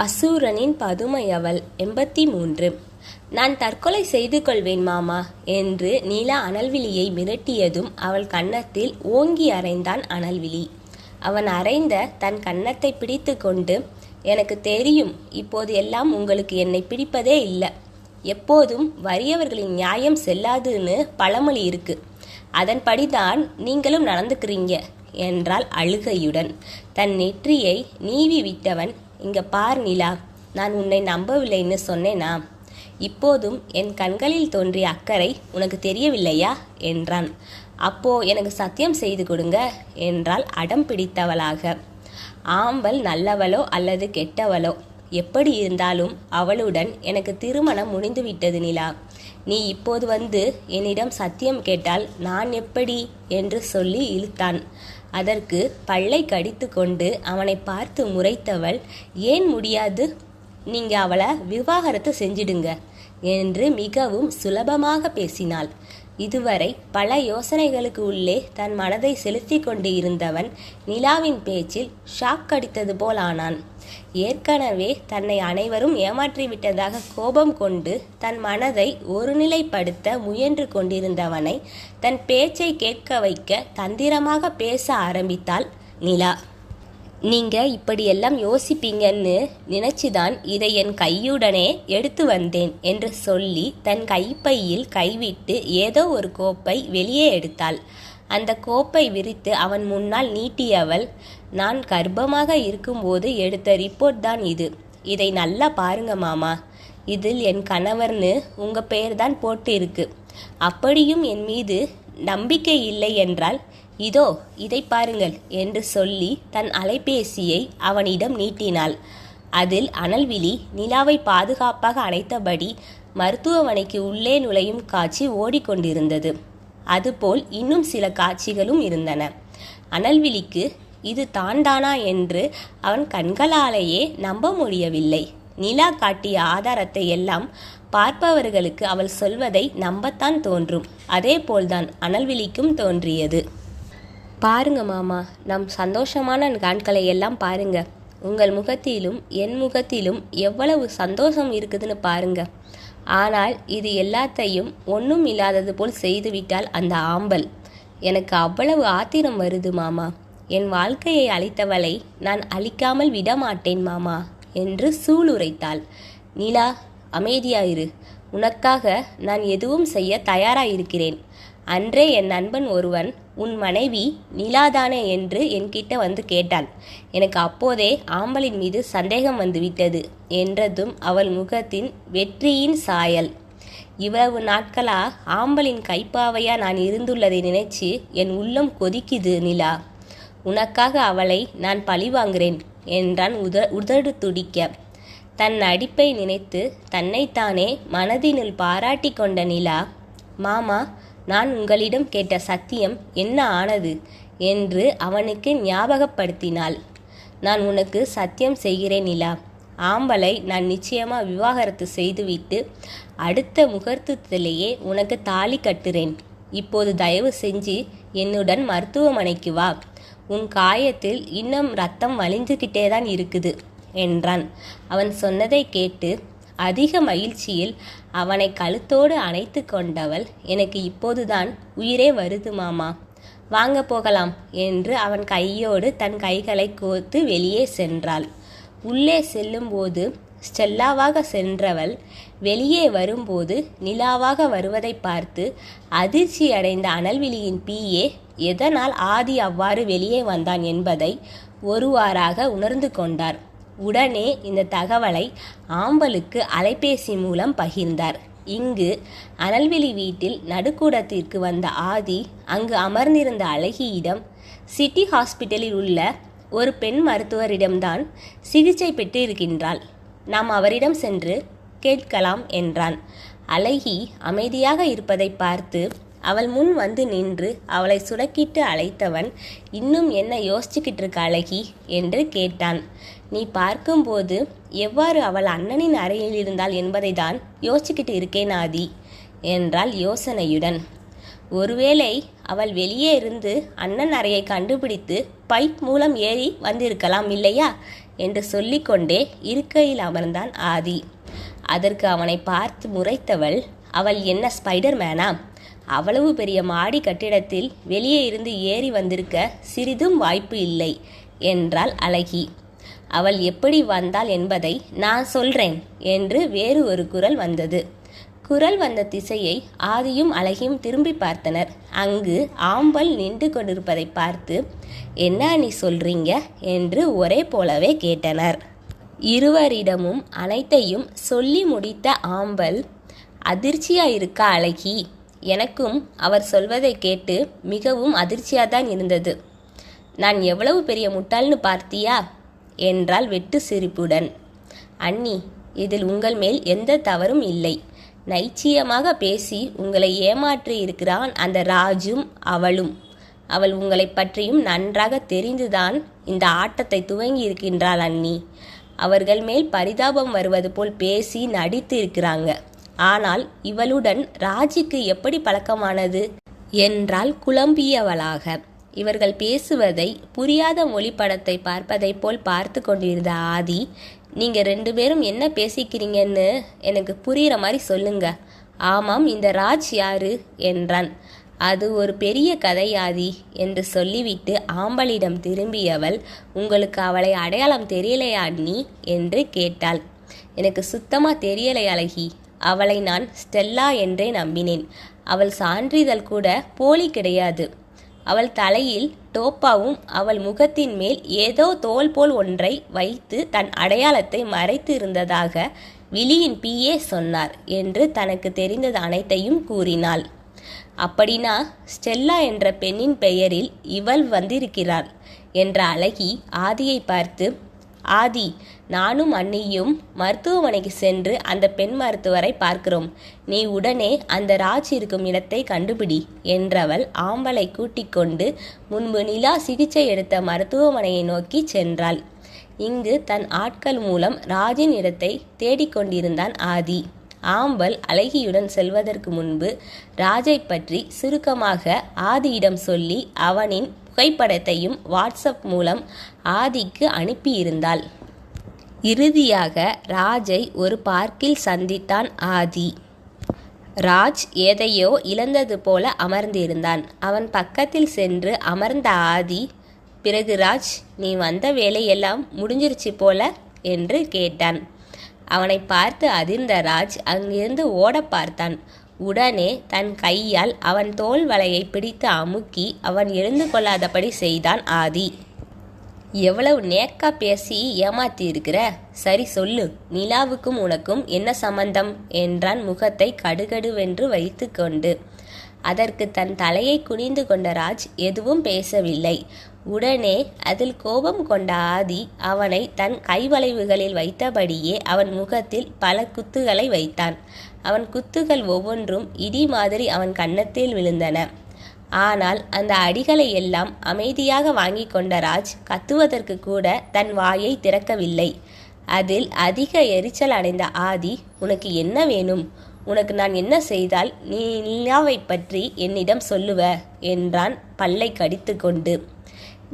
அசூரனின் பதுமை அவள். 83. நான் தற்கொலை செய்து கொள்வேன் மாமா என்று நீலா அனல்விழியை மிரட்டியதும் அவள் கன்னத்தில் ஓங்கி அறைந்தான் அனல்விழி. அவன் அறைந்த தன் கன்னத்தை பிடித்து கொண்டு, எனக்கு தெரியும், இப்போது எல்லாம் உங்களுக்கு என்னை பிடிப்பதே இல்லை. எப்போதும் வறியவர்களின் நியாயம் செல்லாதுன்னு பழமொழி இருக்கு. அதன்படிதான் நீங்களும் நடந்துக்கிறீங்க என்றாள் அழுகையுடன். தன் நெற்றியை நீவி விட்டவன், இங்க பார் நிலா, நான் உன்னை நம்பவில்லைன்னு சொன்னேனா? இப்போதும் என் கண்களில் தோன்றிய அக்கறை உனக்கு தெரியவில்லையா என்றான். அப்போ எனக்கு சத்தியம் செய்து கொடுங்க என்றாள் அடம் பிடித்தவளாக. ஆம்பல் நல்லவளோ அல்லது கெட்டவளோ எப்படி இருந்தாலும் அவளுடன் எனக்கு திருமணம் முடிந்துவிட்டது நிலா. நீ இப்போது வந்து என்னிடம் சத்தியம் கேட்டால் நான் எப்படி என்று சொல்லி இழுத்தான். அதற்கு பல்லை கடித்து கொண்டு அவனை பார்த்து முறைத்தவள், ஏன் முடியாது? நீங்க அவளை விவாகரத்து செஞ்சிடுங்க என்று மிகவும் சுலபமாக பேசினாள். இதுவரை பல யோசனைகளுக்கு உள்ளே தன் மனதை செலுத்தி கொண்டு இருந்தவன் நிலாவின் பேச்சில் ஷாக் அடித்தது போல் ஆனான். ஏற்கனவே தன்னை அனைவரும் ஏமாற்றிவிட்டதாக கோபம் கொண்டு தன் மனதை ஒருநிலைப்படுத்த முயன்று கொண்டிருந்தவனை தன் பேச்சை கேட்க வைக்க தந்திரமாக பேச ஆரம்பித்தாள் நிலா. நீங்க இப்படியெல்லாம் யோசிப்பீங்கன்னு நினைச்சுதான் இதை என் கையுடனே எடுத்து வந்தேன் என்று சொல்லி தன் கைப்பையில் கைவிட்டு ஏதோ ஒரு கோப்பை வெளியே எடுத்தாள். அந்த கோப்பை விரித்து அவன் முன்னால் நீட்டியவள், நான் கர்ப்பமாக இருக்கும்போது எடுத்த ரிப்போர்ட் தான் இது. இதை நல்லா பாருங்க மாமா. இதில் என் கணவர்னு உங்க பெயர் தான் போட்டு இருக்கு. அப்படியும் என் மீது நம்பிக்கை இல்லை என்றால் இதோ இதை பாருங்கள் என்று சொல்லி தன் அலைபேசியை அவனிடம் நீட்டினாள். அதில் அனல்விழி நிலாவை பாதுகாப்பாக அணைத்தபடி மருத்துவமனைக்கு உள்ளே நுழையும் காட்சி ஓடிக்கொண்டிருந்தது. அதுபோல் இன்னும் சில காட்சிகளும் இருந்தன. அனல்விழிக்கு இது தாண்டானா என்று அவன் கண்களாலேயே நம்ப முடியவில்லை. நிலா காட்டிய ஆதாரத்தை எல்லாம் பார்ப்பவர்களுக்கு அவள் சொல்வதை நம்பத்தான் தோன்றும். அதே போல்தான் அனல்விழிக்கும் தோன்றியது. பாருங்க மாமா, நம் சந்தோஷமான கண்களை எல்லாம் பாருங்க. உங்கள் முகத்திலும் என் முகத்திலும் எவ்வளவு சந்தோஷம் இருக்குதுன்னு பாருங்க. ஆனால் இது எல்லாத்தையும் ஒன்றும் இல்லாதது போல் செய்துவிட்டால் அந்த ஆம்பல். எனக்கு அவ்வளவு ஆத்திரம் வருது மாமா. என் வாழ்க்கையை அழித்தவளை நான் அழிக்காமல் விடமாட்டேன் மாமா என்று சூளுரைத்தாள். நிலா, அமைதியாயிரு. உனக்காக நான் எதுவும் செய்ய தயாராயிருக்கிறேன். அன்றே என் நண்பன் ஒருவன் உன் மனைவி நிலாதானே என்று என்கிட்ட வந்து கேட்டான். எனக்கு அப்போதே ஆம்பலின் மீது சந்தேகம் வந்துவிட்டது என்றதும் அவள் முகத்தின் வெற்றியின் சாயல். இவ்வளவு நாட்களா ஆம்பலின் கைப்பாவையா நான் இருந்துள்ளதை நினைச்சு என் உள்ளம் கொதிக்குது நிலா. உனக்காக அவளை நான் பழிவாங்குறேன் என்றான் உதடு துடிக்க. தன் நடிப்பை நினைத்து தன்னைத்தானே மனதினுள் பாராட்டி கொண்ட நிலா, மாமா, நான் உங்களிடம் கேட்ட சத்தியம் என்ன ஆனது என்று அவனுக்கு ஞாபகப்படுத்தினாள். நான் உனக்கு சத்தியம் செய்கிறேன் நிலா. ஆம்பலை நான் நிச்சயமா விவாகரத்து செய்துவிட்டு அடுத்த முகூர்த்தத்திலேயே உனக்கு தாலி கட்டுறேன். இப்போது தயவு செஞ்சு என்னுடன் மருத்துவமனைக்கு வா. உன் காயத்தில் இன்னும் ரத்தம் வழிஞ்சுக்கிட்டே தான் இருக்குது என்றான். அவன் சொன்னதை கேட்டு அதிக மகிழ்ச்சியில் அவனை கழுத்தோடு அணைத்து கொண்டவள், எனக்கு இப்போதுதான் உயிரே வருது மாமா, வாங்க போகலாம் என்று அவன் கையோடு தன் கைகளை கோர்த்து வெளியே சென்றாள். உள்ளே செல்லும்போது ஸ்டெல்லாவாக சென்றவள் வெளியே வரும்போது நிலாவாக வருவதை பார்த்து அதிர்ச்சி அடைந்த அனல்விழியின் பிஏ எதனால் ஆதி அவ்வாறு வெளியே வந்தான் என்பதை ஒருவாறாக உணர்ந்து கொண்டார். உடனே இந்த தகவலை ஆம்பலுக்கு அலைபேசி மூலம் பகிர்ந்தார். இங்கு அனல்விழி வீட்டில் நடுக்கூடத்திற்கு வந்த ஆதி அங்கு அமர்ந்திருந்த அழகியிடம், சிட்டி ஹாஸ்பிட்டலில் உள்ள ஒரு பெண் மருத்துவரிடம்தான் சிகிச்சை பெற்று இருக்கின்றாள், நாம் அவரிடம் சென்று கேட்கலாம் என்றான். அழகி அமைதியாக இருப்பதை பார்த்து அவள் முன் வந்து நின்று அவளை சுடக்கிட்டு அழைத்தவன், இன்னும் என்ன யோசிச்சுக்கிட்டு இருக்க அழகி என்று கேட்டான். நீ பார்க்கும்போது எவ்வாறு அவள் அண்ணனின் அறையில் இருந்தாள் என்பதை தான் யோசிச்சுக்கிட்டு இருக்கேன் ஆதி என்றாள் யோசனையுடன். ஒருவேளை அவள் வெளியே இருந்து அண்ணன் அறையை கண்டுபிடித்து பைப் மூலம் ஏறி வந்திருக்கலாம் இல்லையா என்று சொல்லிக்கொண்டே இருக்கையில் அமர்ந்தான் ஆதி. அதற்கு அவனை பார்த்து முறைத்தவள், அவள் என்ன ஸ்பைடர்மேனா? அவ்வளவு பெரிய மாடி கட்டிடத்தில் வெளியே இருந்து ஏறி வந்திருக்க சிறிதும் வாய்ப்பு இல்லை என்றாள் அழகி. அவள் எப்படி வந்தாள் என்பதை நான் சொல்றேன் என்று வேறு ஒரு குரல் வந்தது. குரல் வந்த திசையை ஆதியும் அழகியும் திரும்பி பார்த்தனர். அங்கு ஆம்பல் நின்று கொண்டிருப்பதை பார்த்து, என்ன நீ சொல்றீங்க என்று ஒரே போலவே கேட்டனர். இருவரிடமும் அனைத்தையும் சொல்லி முடித்த ஆம்பல், அதிர்ச்சியா இருக்கா அழகி? எனக்கும் அவர் சொல்வதை கேட்டு மிகவும் அதிர்ச்சியாதான் இருந்தது. நான் எவ்வளவு பெரிய முட்டாள்னு பார்த்தியா என்றாள் வெட்டு சிரிப்புடன். அண்ணி, இதில் உங்கள் மேல் எந்த தவறும் இல்லை. நைச்சியமாக பேசி உங்களை ஏமாற்றி இருக்கிறான் அந்த ராஜும் அவளும். அவள் உங்களை பற்றியும் நன்றாக தெரிந்துதான் இந்த ஆட்டத்தை துவங்கி இருக்கின்றாள் அண்ணி. அவர்கள் மேல் பரிதாபம் வருவது போல் பேசி நடித்து இருக்கிறாங்க. ஆனால் இவளுடன் ராஜுக்கு எப்படி பழக்கமானது என்றால் குழம்பியவளாக. இவர்கள் பேசுவதை புரியாத மொழி படத்தை பார்ப்பதை போல் பார்த்து கொண்டிருந்த ஆதி, நீங்க 2 பேரும் என்ன பேசிக்கிறீங்கன்னு எனக்கு புரிகிற மாதிரி சொல்லுங்க. ஆமாம், இந்த ராஜ் யாரு என்றான். அது ஒரு பெரிய கதை ஆதி என்று சொல்லிவிட்டு ஆம்பலிடம் திரும்பியவள், உங்களுக்கு அவளை அடையாளம் தெரியலையா அண்ணி என்று கேட்டாள். எனக்கு சுத்தமா தெரியலை அழகி. அவளை நான் ஸ்டெல்லா என்றே நம்பினேன். அவள் சான்றிதழ் கூட போலி கிடையாது. அவள் தலையில் டோப்பாவும் அவள் முகத்தின் மேல் ஏதோ தோல் போல் ஒன்றை வைத்து தன் அடையாளத்தை மறைத்து இருந்ததாக விழியின் பிஏ சொன்னார் என்று தனக்கு தெரிந்தது அனைத்தையும் கூறினாள். அப்படின்னா ஸ்டெல்லா என்ற பெண்ணின் பெயரில் இவள் வந்திருக்கிறாள் என்ற அழகி ஆதியை பார்த்து, ஆதி, நானும் அண்ணியும் மருத்துவமனைக்கு சென்று அந்த பெண் மருத்துவரை பார்க்கிறோம். நீ உடனே அந்த ராஜ் இருக்கும் இடத்தை கண்டுபிடி என்றவள் ஆம்பலை கூட்டிக் கொண்டு முன்பு நிலா சிகிச்சை எடுத்த மருத்துவமனையை நோக்கி சென்றாள். இங்கு தன் ஆட்கள் மூலம் ராஜின் இடத்தை தேடிக்கொண்டிருந்தான் ஆதி. ஆம்பல் அழகியுடன் செல்வதற்கு முன்பு ராஜை பற்றி சுருக்கமாக ஆதியிடம் சொல்லி அவனின் புகைப்படத்தையும் வாட்ஸ்அப் மூலம் ஆதிக்கு அனுப்பியிருந்தாள். இறுதியாக ராஜை ஒரு பார்க்கில் சந்தித்தான் ஆதி. ராஜ் எதையோ இழந்தது போல அமர்ந்திருந்தான். அவன் பக்கத்தில் சென்று அமர்ந்த ஆதி, பிறகு ராஜ், நீ வந்த வேலையெல்லாம் முடிஞ்சிருச்சு போல என்று கேட்டான். அவனை பார்த்து அதிர்ந்த ராஜ் அங்கிருந்து ஓட பார்த்தான். உடனே தன் கையால் அவன் தோள் வலையை பிடித்து அமுக்கி அவன் எழுந்து கொள்ளாதபடி செய்தான் ஆதி. எவ்வளவு நேக்கா பேசி ஏமாத்தி இருக்கிற? சரி சொல்லு, நிலாவுக்கும் உனக்கும் என்ன சம்பந்தம் என்றான் முகத்தை கடுகடுவென்று வைத்து கொண்டு. அதற்கு தன் தலையை குனிந்து கொண்ட ராஜ் எதுவும் பேசவில்லை. உடனே அதில் கோபம் கொண்ட ஆதி அவனை தன் கைவளைவுகளில் வைத்தபடியே அவன் முகத்தில் பல குத்துகளை வைத்தான். அவன் குத்துகள் ஒவ்வொன்றும் இடி மாதிரி அவன் கன்னத்தில் விழுந்தன. ஆனால் அந்த அடிகளை எல்லாம் அமைதியாக வாங்கி கொண்ட ராஜ் கத்துவதற்கு கூட தன் வாயை திறக்கவில்லை. அதில் அதிக எரிச்சல் அடைந்த ஆதி, உனக்கு என்ன வேணும்? உனக்கு நான் என்ன செய்தால் நீ நிலாவை பற்றி என்னிடம் சொல்லுவ என்றான் பல்லை கடித்து கொண்டு.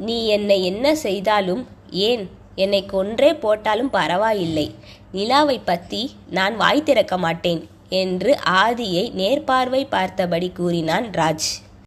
நீ என்னை என்ன செய்தாலும், ஏன் என்னை கொன்றே போட்டாலும் பரவாயில்லை, நிலாவை பற்றி நான் வாய் திறக்க மாட்டேன் என்று ஆதியை நேர்பார்வை பார்த்தபடி கூறினான் ராஜ்.